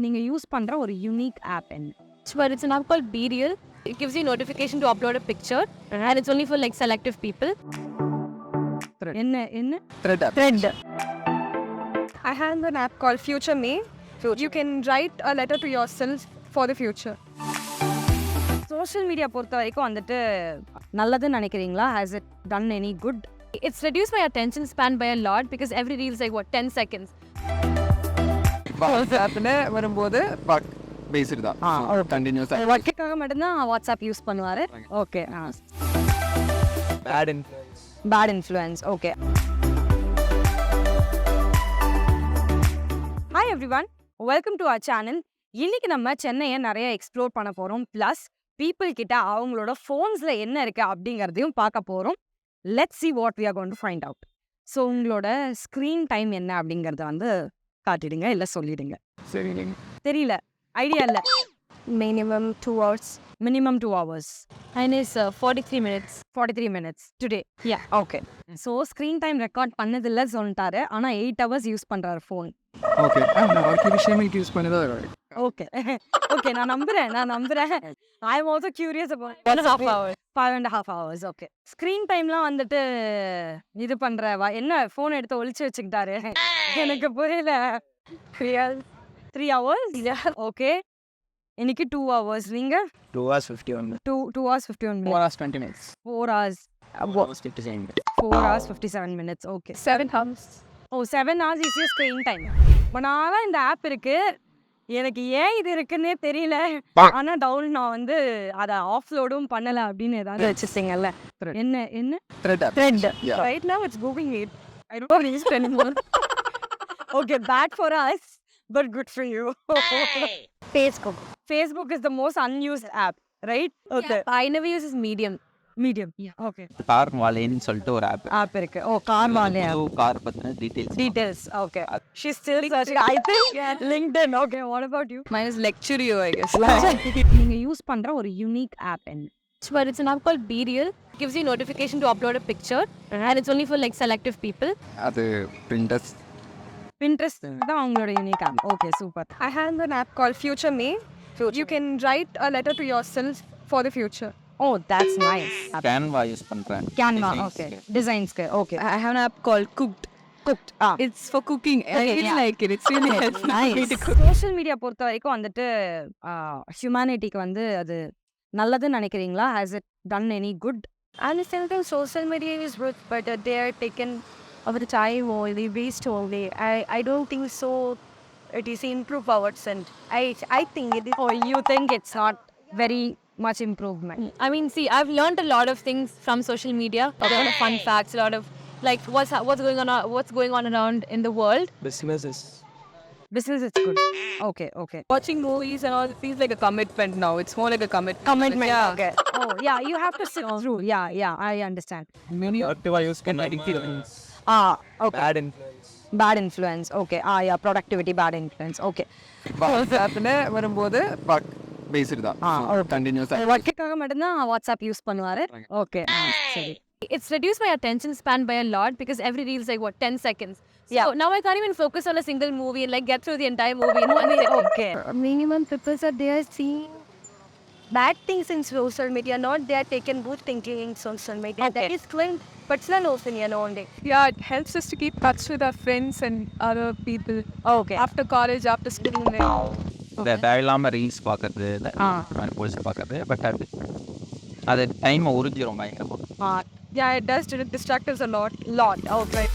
நீங்க யூஸ் பண்ற ஒரு யூனிக் ஆப் என்ன? But it's an app called Be Real. It gives you notification to upload a picture, and it's only for like selective people. என்ன? Thread. I have an app called Future Me. You can write a letter to yourself for the future. Social media பொறுத்த வரைக்கும் வந்துட்டு நல்லதுன்னு நினைக்கிறீங்களா? Has it done any good? It's reduced my attention span by a lot because every reel is like 10 seconds. வாட்ஸ்அப்ல வரும்போது பேசிட்டு தான் கண்டினியூஸா ஒர்க்குக்காக மட்டும்தான் வாட்ஸ்அப் யூஸ் பண்ணுவாரு. Okay. Bad influence. Okay. Hi everyone, welcome to our channel. இன்னைக்கு நம்ம சென்னையை நிறைய எக்ஸ்ப்ளோர் பண்ண போகிறோம். ப்ளஸ் பீப்புள் கிட்ட அவங்களோட ஃபோன்ஸில் என்ன இருக்குது அப்படிங்கிறதையும் பார்க்க போகிறோம். Let's see what we are going to find out. So உங்களோட ஸ்க்ரீன் டைம் என்ன அப்படிங்கிறத வந்து காட்டிடுங்க, இல்லை சொல்லிடுங்க. சரிங்க. தெரியல, ஐடியா இல்லை. Minimum 2 hours. Minimum 2 hours. Mine is 43 minutes. 43 minutes today. Yeah. Okay. So screen time record பண்ணதில்லை சொல்லிட்டாரு, ஆனால் 8 hours யூஸ் பண்ணுறாரு ஃபோன். ஓகே. நான் ஒர்க் விஷயமே யூஸ் பண்ணதா ஓகே ஓகே, நான் நம்புறேன். I am also curious about 1.5 hours. 5.5 hours. Okay. Screen டைம்லாம் வந்துட்டு இது பண்ற என்ன ஃபோன் எடுத்து ஒளிச்சு வச்சுக்கிட்டாரு? எனக்கு புரியல. 3 hours? ஓகே. இன்னைக்கு 2 hours. நீங்க 2 hours 51 minutes. 2 hours 51 4 minutes. hours 20 minutes. 4 hours. 57 minutes. 4 hours 57 minutes. Okay. 7 hours. 7 hours is your screen time. பனால இந்த ஆப் இருக்கு. எனக்கு ஏன் இது இருக்குன்னே தெரியல. ஆனா நான் வந்து அதை ஆஃப்லோடும் பண்ணல அப்படின்னு ஏதாவது வச்சிருந்தீங்கல்ல. என்ன? Thread. Yeah. Right now it's Googling it. I don't use it anymore. Okay, bad for us, but good for you. Facebook is the most unused app, right? Okay. Yeah, I never use this Medium. Yeah. Okay. Car வாலேன்னு சொல்லிட்டு ஒரு app இருக்கு. ஓ, CarWale car பத்தின details. Okay. She's still searching. I think LinkedIn. Okay, what about you? Mine is Lecturio, I guess. நீங்க use பண்ற ஒரு unique app என்ன? But it's an app called Be Real. It gives you notification to upload a picture, and it's only for like selective people. அது Pinterest தான் உங்களோட unique app. Okay, super. I have an app called Future Me. You can write a letter to yourself for the future. Oh, that's nice. Canva use பண்றேன். Canva. Okay. Designsக்கு. Okay. I have an app called Cooked. It's for cooking. I really like it. It's really helpful me to cook. Social media பொறுத்த வரைக்கும் வந்துட்டு ஹியூமனிட்டிக்கு வந்து அது நல்லதுன்னு நினைக்கிறீங்களா? Has it done any good? And I think social media is good, but they are taken over the time only, waste only. I don't think so. It is improve ours, and I think it is. Oh, you think it's not very much improvement? I mean, see, I've learned a lot of things from social media. A lot of fun facts, a lot of like what's going on around in the world. Business is good. Okay. Watching movies and all, it feels like a commitment now. It's more like a commitment. Yeah. Okay. Oh, yeah, you have to sit through. Yeah, I understand. Many active use can influence. Okay. Bad influence. Okay. Yeah, productivity, bad influence. Okay. வாட்ஸ்அப்ல வரும்போது பேசிட்டு தான் கண்டினியூஸா ஒர்க்குக்காக மட்டும்தான் WhatsApp use பண்ணுவாரு. Okay, சரி. It's reduced my attention span by a lot because every reel is like 10 seconds. So Yeah. now I can't even focus on a single movie and like get through the entire movie. You know? I mean, Okay. Minimum people are there seeing bad things in social media, not they are taking good thinking in social media. Okay. That is clean personal opinion only. Yeah, it helps us to keep touch with our friends and other people. Okay. After college, after school. இந்த தேவையில்லாம reels பார்க்கறது police பார்க்கறது but அது டைமை உறிஞ்சிரும் பயங்கரமா. Yeah, it does distract us a lot. Okay.